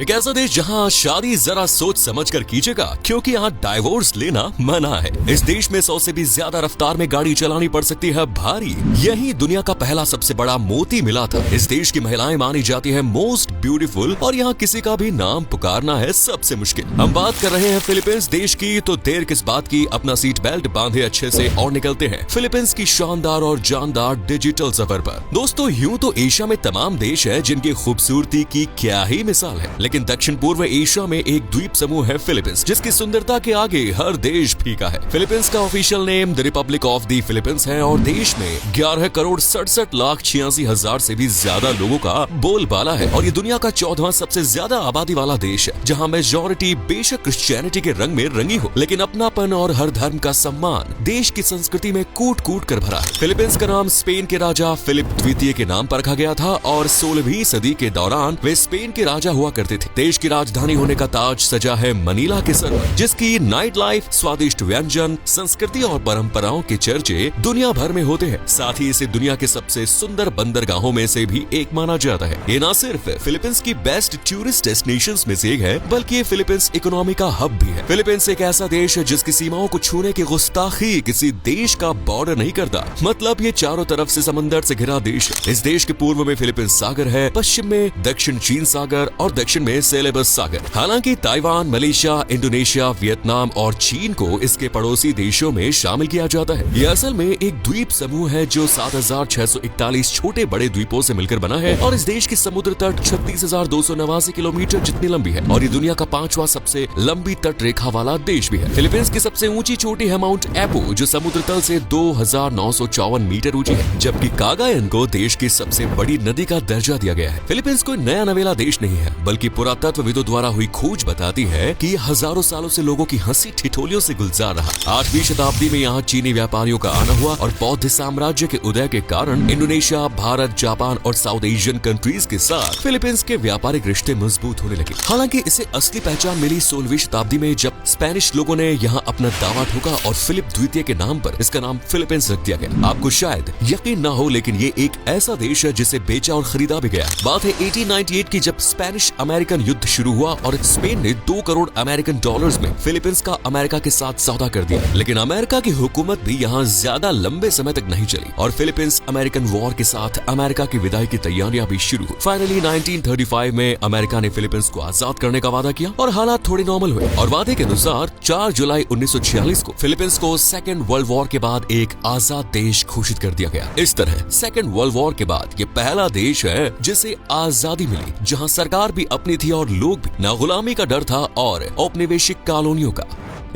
एक ऐसा देश जहां शादी जरा सोच समझ कर कीजिएगा, क्योंकि यहाँ डाइवोर्स लेना मना है। इस देश में 100 से भी ज्यादा रफ्तार में गाड़ी चलानी पड़ सकती है भारी। यही दुनिया का पहला सबसे बड़ा मोती मिला था। इस देश की महिलाएं मानी जाती है मोस्ट ब्यूटीफुल, और यहाँ किसी का भी नाम पुकारना है सबसे मुश्किल। हम बात कर रहे हैं फिलीपींस देश की, तो देर किस बात की, अपना सीट बेल्ट बांधे अच्छे से और निकलते हैं फिलीपींस की शानदार और जानदार डिजिटल सफर पर। दोस्तों, यूं तो एशिया में तमाम देश है जिनकी खूबसूरती की क्या ही मिसाल है, लेकिन दक्षिण पूर्व एशिया में एक द्वीप समूह है फिलीपींस, जिसकी सुंदरता के आगे हर देश फीका है। फिलीपींस का official name the Republic of the Philippines है और देश में 11 करोड़ 67 लाख 86 हजार से भी ज्यादा लोगों का बोलबाला है। और ये दुनिया का 14वां सबसे ज्यादा आबादी वाला देश है, जहाँ मेजॉरिटी बेशक क्रिश्चियनिटी के रंग में रंगी हो, लेकिन अपनापन और हर धर्म का सम्मान देश की संस्कृति में कूट कूट कर भरा है। फिलीपींस का नाम स्पेन के राजा फिलिप द्वितीय के नाम पर रखा गया था और 16वीं सदी के दौरान वे स्पेन के राजा हुआ करते थे। देश की राजधानी होने का ताज सजा है मनीला के सर पर, जिसकी नाइट लाइफ, स्वादिष्ट व्यंजन, संस्कृति और परंपराओं के चर्चे दुनिया भर में होते हैं। साथ ही इसे दुनिया के सबसे सुंदर बंदरगाहों में से भी एक माना जाता है। ये न सिर्फ फिलीपींस की बेस्ट टूरिस्ट डेस्टिनेशंस में से एक है, बल्कि ये फिलीपींस इकोनॉमी का हब भी है। फिलीपींस एक ऐसा देश है जिसकी सीमाओं को छूने की गुस्ताखी किसी देश का बॉर्डर नहीं करता। मतलब ये चारों तरफ से समंदर से घिरा देश है। इस देश के पूर्व में फिलीपींस सागर है, पश्चिम में दक्षिण चीन सागर और दक्षिण में सेलेबस सागर। हालांकि ताइवान, मलेशिया, इंडोनेशिया, वियतनाम और चीन को इसके पड़ोसी देशों में शामिल किया जाता है। ये असल में एक द्वीप समूह है जो 7,641 छोटे बड़े द्वीपों से मिलकर बना है और इस देश की समुद्र तट 36,289 किलोमीटर जितनी लंबी है और ये दुनिया का 5वां सबसे लंबी तट रेखा वाला देश भी है। फिलीपींस की सबसे ऊंची चोटी है माउंट एपो, जो समुद्र तल से 2,954 मीटर ऊंची है, जबकि कागायन को देश की सबसे बड़ी नदी का दर्जा दिया गया है। फिलीपींस कोई नया नवेला देश नहीं है, बल्कि पुरातत्वविदों द्वारा हुई खोज बताती है कि हजारों सालों से लोगों की हंसी ठिठोलियों से गुलजार रहा। 8वीं शताब्दी में यहाँ चीनी व्यापारियों का आना हुआ और बौद्ध साम्राज्य के उदय के कारण इंडोनेशिया, भारत, जापान और साउथ एशियन कंट्रीज के साथ फिलीपींस के व्यापारिक रिश्ते मजबूत होने लगे। हालांकि इसे असली पहचान मिली 16वीं शताब्दी में, जब स्पेनिश लोगों ने यहाँ अपना दावा ठोका और फिलिप द्वितीय के नाम पर इसका नाम फिलीपींस रख दिया गया। आपको शायद यकीन न हो, लेकिन ये एक ऐसा देश है जिसे बेचा और खरीदा भी गया। बात है 1898 की, जब स्पेनिश अमेरिकन युद्ध शुरू हुआ और स्पेन ने 2 करोड़ अमेरिकन डॉलर्स में फिलीपींस का अमेरिका के साथ सौदा कर दिया। लेकिन अमेरिका की हुकूमत भी यहाँ ज्यादा लंबे समय तक नहीं चली और फिलीपींस अमेरिकन वॉर के साथ अमेरिका की विदाई की तैयारियां भी शुरू हुई। फाइनली 1935 में अमेरिका ने फिलीपींस को आजाद करने का वादा किया और हालात थोड़े नॉर्मल हुए और वादे के अनुसार 4 जुलाई 1946 को फिलीपींस को सेकेंड वर्ल्ड वॉर के बाद एक आजाद देश घोषित कर दिया गया। इस तरह सेकेंड वर्ल्ड वॉर के बाद ये पहला देश है जिसे आजादी मिली, जहाँ सरकार भी अपनी थी और लोग भी, न गुलामी का डर था और औपनिवेशिक कॉलोनियों का।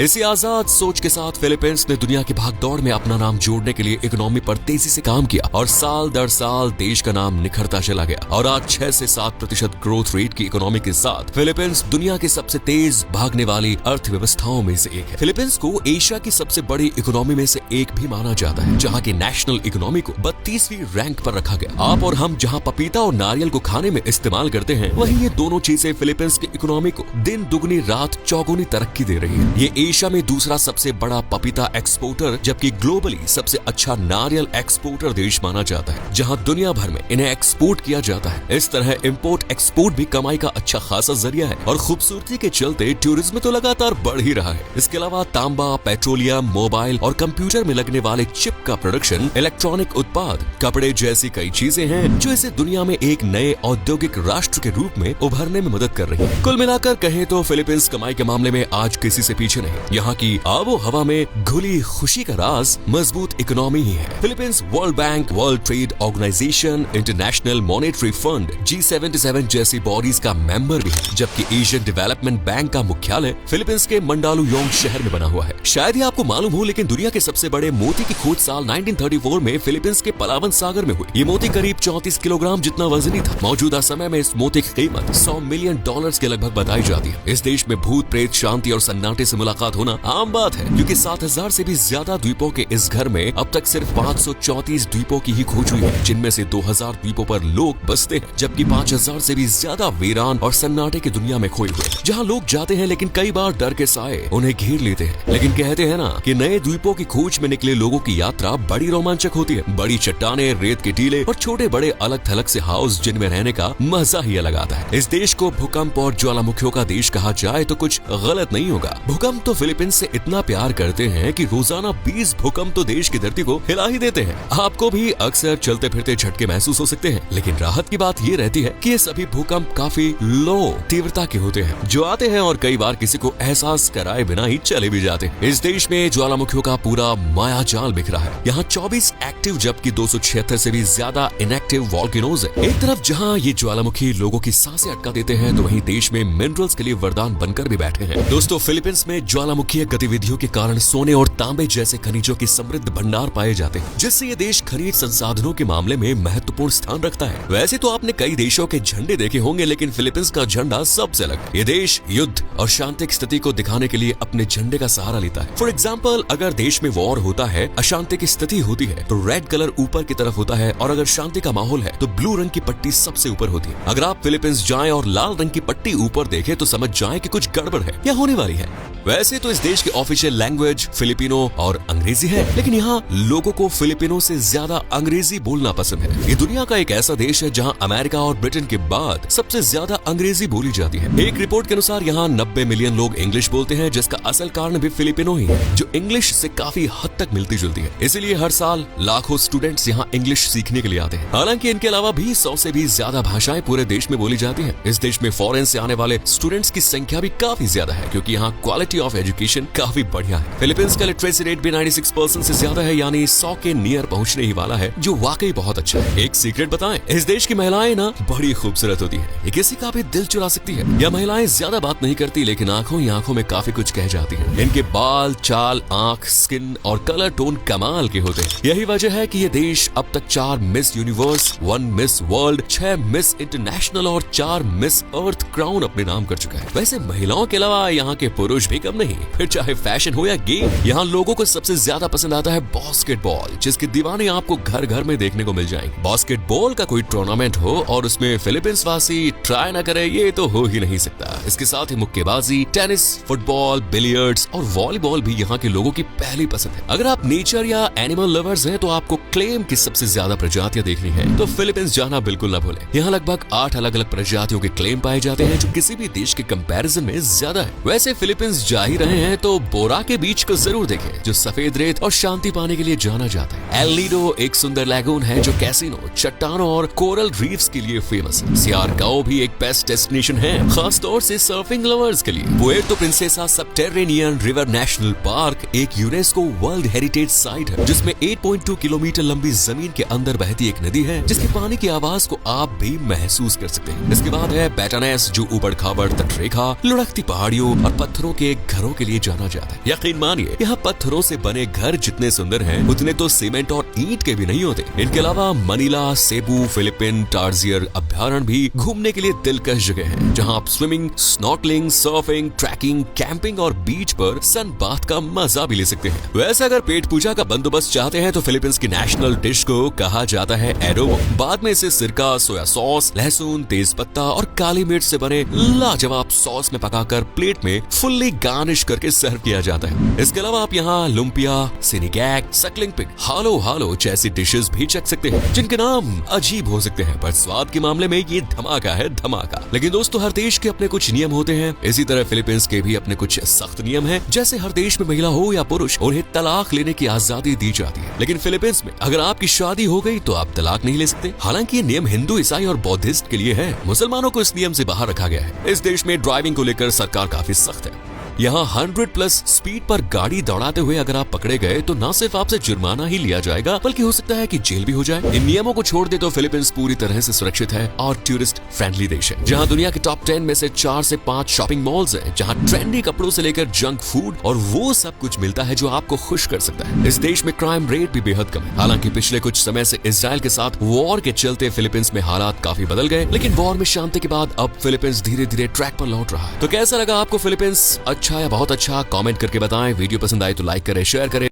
इसी आजाद सोच के साथ फिलीपींस ने दुनिया की भागदौड़ में अपना नाम जोड़ने के लिए इकोनॉमी पर तेजी से काम किया और साल दर साल देश का नाम निखरता चला गया और आज 6 से 7% ग्रोथ रेट की इकोनॉमी के साथ फिलीपींस दुनिया की सबसे तेज भागने वाली अर्थव्यवस्थाओं में से एक है। फिलीपींस को एशिया की सबसे बड़ी इकोनॉमी में से एक भी माना जाता है, जहाँ की नेशनल इकोनॉमी को 32वीं रैंक पर रखा गया। आप और हम जहाँ पपीता और नारियल को खाने में इस्तेमाल करते हैं, वहीं ये दोनों चीजें फिलीपींस की इकोनॉमी को दिन दुगनी रात चौगुनी तरक्की दे रही है। ये एशिया में दूसरा सबसे बड़ा पपीता एक्सपोर्टर, जबकि ग्लोबली सबसे अच्छा नारियल एक्सपोर्टर देश माना जाता है, जहां दुनिया भर में इन्हें एक्सपोर्ट किया जाता है। इस तरह इंपोर्ट एक्सपोर्ट भी कमाई का अच्छा खासा जरिया है और खूबसूरती के चलते टूरिज्म तो लगातार बढ़ ही रहा है। इसके अलावा तांबा, पेट्रोलियम, मोबाइल और कंप्यूटर में लगने वाले चिप का प्रोडक्शन, इलेक्ट्रॉनिक उत्पाद, कपड़े जैसी कई चीजें हैं जो इसे दुनिया में एक नए औद्योगिक राष्ट्र के रूप में उभरने में मदद कर रही है। कुल मिलाकर कहें तो फिलीपींस कमाई के मामले में आज किसी से पीछे नहीं। यहाँ की आबो हवा में घुली खुशी का राज मजबूत इकोनॉमी ही है। Philippines World Bank, World Trade Organization, International Monetary Fund, G77 जैसी बॉडीज का मेंबर भी है, जबकि एशियन डेवलपमेंट बैंक का मुख्यालय फिलीपींस के मंडालुयोंग शहर में बना हुआ है। शायद ही आपको मालूम हो, लेकिन दुनिया के सबसे बड़े मोती की खोज साल 1934 में फिलीपींस के पलावन सागर में हुई। ये मोती करीब 34 किलोग्राम जितना वजनी था। मौजूदा समय में इस मोती की कीमत $100 मिलियन के लगभग बताई जाती है। इस देश में भूत प्रेत, शांति और सन्नाटे से मुलाकात मुलाकात होना आम बात है, क्योंकि 7000 से भी ज्यादा द्वीपों के इस घर में अब तक सिर्फ 534 द्वीपों की ही खोज हुई है, जिनमें से 2000 द्वीपों पर लोग बसते हैं, जबकि 5000 से भी ज्यादा वीरान और सन्नाटे की दुनिया में खोए हुए, जहाँ लोग जाते हैं लेकिन कई बार डर के साए उन्हें घेर लेते हैं। लेकिन कहते हैं ना कि नए द्वीपों की खोज में निकले लोगों की यात्रा बड़ी रोमांचक होती है। बड़ी चट्टाने, रेत के टीले और छोटे बड़े अलग थलग से हाउस जिनमें रहने का मजा ही अलग आता है। इस देश को भूकंप और ज्वालामुखियों का देश कहा जाए तो कुछ गलत नहीं होगा। भूकंप तो फिलीपींस से इतना प्यार करते हैं कि रोजाना 20 भूकंप तो देश की धरती को हिला ही देते हैं। आपको भी अक्सर चलते फिरते झटके महसूस हो सकते हैं, लेकिन राहत की बात ये रहती है कि ये सभी भूकंप काफी लो तीव्रता के होते हैं, जो आते हैं और कई बार किसी को एहसास कराए बिना ही चले भी जाते हैं। इस देश में ज्वालामुखियों का पूरा मायाजाल बिखरा है। यहाँ 24 एक्टिव जबकि 276 से भी ज्यादा इनएक्टिव वॉल्केनोज है। एक तरफ जहाँ ये ज्वालामुखी लोगों की सांसें अटका देते हैं, तो वहीं देश में मिनरल्स के लिए वरदान बनकर भी बैठे हैं। दोस्तों, फिलीपींस में ज्वालामुखीय गतिविधियों के कारण सोने और तांबे जैसे खनिजों की समृद्ध भंडार पाए जाते हैं, जिससे ये देश खनिज संसाधनों के मामले में महत्वपूर्ण स्थान रखता है। वैसे तो आपने कई देशों के झंडे देखे होंगे, लेकिन फिलीपींस का झंडा सबसे अलग है। ये देश युद्ध और शांति की स्थिति को दिखाने के लिए अपने झंडे का सहारा लेता है। फॉर एग्जाम्पल, अगर देश में वॉर होता है, अशांति की स्थिति होती है, तो रेड कलर ऊपर की तरफ होता है, और अगर शांति का माहौल है तो ब्लू रंग की पट्टी सबसे ऊपर होती है। अगर आप फिलीपींस जाएं और लाल रंग की पट्टी ऊपर देखें तो समझ जाएं कि कुछ गड़बड़ है या होने वाली है। वैसे तो इस देश की ऑफिशियल लैंग्वेज फिलिपिनो और अंग्रेजी है, लेकिन यहाँ लोगों को फिलिपिनो से ज्यादा अंग्रेजी बोलना पसंद है। ये दुनिया का एक ऐसा देश है जहाँ अमेरिका और ब्रिटेन के बाद सबसे ज्यादा अंग्रेजी बोली जाती है। एक रिपोर्ट के अनुसार यहाँ 90 मिलियन लोग इंग्लिश बोलते हैं, जिसका असल कारण भी फिलिपिनो ही है, जो इंग्लिश से काफी हद तक मिलती जुलती है। इसीलिए हर साल लाखों स्टूडेंट्स यहाँ इंग्लिश सीखने के लिए आते हैं। हालांकि इनके अलावा भी 100 से भी ज्यादा भाषाएं पूरे देश में बोली जाती हैं। इस देश में फॉरेन से आने वाले स्टूडेंट्स की संख्या भी काफी ज्यादा है, क्योंकि यहाँ क्वालिटी ऑफ एजुकेशन काफी बढ़िया है। फिलीपींस का लिटरेसी रेट भी 96% से ज्यादा है, यानी 100 के नियर पहुंचने ही वाला है, जो वाकई बहुत अच्छा है। एक सीक्रेट बताएं, इस देश की महिलाएं ना बड़ी खूबसूरत होती है, ये किसी का भी दिल चुरा सकती है। यह महिलाएं ज्यादा बात नहीं करती, लेकिन आंखों ही आंखों में काफी कुछ कह जाती है। इनके बाल, चाल, आंख, स्किन और कलर टोन कमाल के होते हैं। यही वजह है कि ये देश अब तक 4 miss universe, 1 miss world, 6 miss international और 4 मिस अर्थ क्राउन अपने नाम कर चुका है। वैसे महिलाओं के अलावा यहाँ के पुरुष भी कम नहीं, फिर चाहे फैशन हो या गेम, यहाँ लोगों को सबसे ज्यादा पसंद आता है बास्केटबॉल, जिसके दीवाने आपको घर घर में देखने को मिल जाएंगे। बास्केटबॉल का कोई टूर्नामेंट हो और उसमें फिलीपींस वासी ट्राई न करे, ये तो हो ही नहीं सकता। इसके साथ ही मुक्केबाजी, टेनिस, फुटबॉल, बिलियर्ड्स और वॉलीबॉल भी यहाँ के लोगों की पहली पसंद है। अगर आप नेचर या एनिमल लवर्स हैं, तो आपको क्लेम की सबसे ज्यादा प्रजातियां देखनी है तो फिलीपींस जाना बिल्कुल न भूलें। यहाँ लगभग 8 अलग अलग प्रजातियों के क्लेम पाए जाते हैं, जो किसी भी देश के कंपैरिजन में ज्यादा है। वैसे फिलीपींस जा ही रहे हैं तो बोरा के बीच को जरूर देखें, जो सफेद रेत और शांति पाने के लिए जाना जाता है। एल नीडो एक सुंदर लैगून है, जो कैसीनो, चट्टानों और कोरल रीफ्स के लिए फेमस है। सियारगाओ भी एक बेस्ट डेस्टिनेशन है, खास तौर से सर्फिंग लवर्स के लिए। Puerto Princesa Subterranean River National Park एक यूनेस्को वर्ल्ड हेरिटेज साइट है, जिसमें 8.2 किलोमीटर लंबी जमीन के अंदर बहती एक नदी है, जिसके पानी की आवाज को आप भी महसूस कर सकते हैं। इसके बाद है बैटानेस, जो ऊबड़ खाबड़ तटरेखा, लुढ़कती पहाड़ियों और पत्थरों के घरों के लिए जाना जाता है। यकीन मानिए, यहाँ पत्थरों से बने घर जितने सुंदर हैं, उतने तो सीमेंट और ईंट के भी नहीं होते। इनके अलावा मनीला, सेबू, फिलिपिन टार्जियर अभ्यारण्य भी घूमने के लिए दिलकश जगह है, जहाँ आप swimming, snorkelling, surfing, trekking, camping और बीच पर सन बाथ का मजा भी ले सकते हैं। वैसे अगर पेट पूजा का बंदोबस्त चाहते हैं तो फिलीपींस की नेशनल डिश को कहा जाता है एडोबो। बाद में इसे सिरका, सोया सॉस, लहसुन, तेज पत्ता और काली मिर्च से बने लाजवाब सॉस में पकाकर प्लेट में फुल्ली गार्निश करके सर्व किया जाता है। इसके अलावा आप यहाँ लुम्पिया, सिनिगैग, सकलिंग पिग, हालो हालो जैसी डिशेस भी चख सकते हैं, जिनके नाम अजीब हो सकते हैं, पर स्वाद के मामले में ये धमाका है, धमाका। लेकिन दोस्तों, हर देश के अपने कुछ नियम होते हैं, इसी तरह फिलीपींस के भी अपने कुछ सख्त नियम हैं। जैसे हर देश में महिला हो या पुरुष, उन्हें तलाक लेने की आजादी दी जाती है, लेकिन फिलीपींस में अगर आपकी शादी हो गई तो आप तलाक नहीं ले सकते। हालांकि ये नियम हिंदू, ईसाई और बौद्धिस्ट के लिए है, मुसलमानों को इस नियम से बाहर रखा गया है। इस देश में ड्राइविंग को लेकर सरकार काफी सख्त है। यहाँ 100+ स्पीड पर गाड़ी दौड़ाते हुए अगर आप पकड़े गए तो न सिर्फ आपसे जुर्माना ही लिया जाएगा, बल्कि हो सकता है कि जेल भी हो जाए। इन नियमों को छोड़ दे तो फिलीपींस पूरी तरह से सुरक्षित है और टूरिस्ट फ्रेंडली देश है, जहाँ दुनिया के टॉप 10 में से 4 से 5 शॉपिंग मॉल्स हैं, जहाँ ट्रेंडी कपड़ों से लेकर जंक फूड और वो सब कुछ मिलता है जो आपको खुश कर सकता है। इस देश में क्राइम रेट भी बेहद कम है। हालांकि पिछले कुछ समय से इजराइल के साथ वॉर के चलते फिलीपींस में हालात काफी बदल गए, लेकिन वॉर में शांति के बाद अब फिलीपींस धीरे धीरे ट्रैक पर लौट रहा है। तो कैसा लगा आपको फिलीपींस? अच्छा या बहुत अच्छा कमेंट करके बताएं। वीडियो पसंद आए तो लाइक करें, शेयर करें।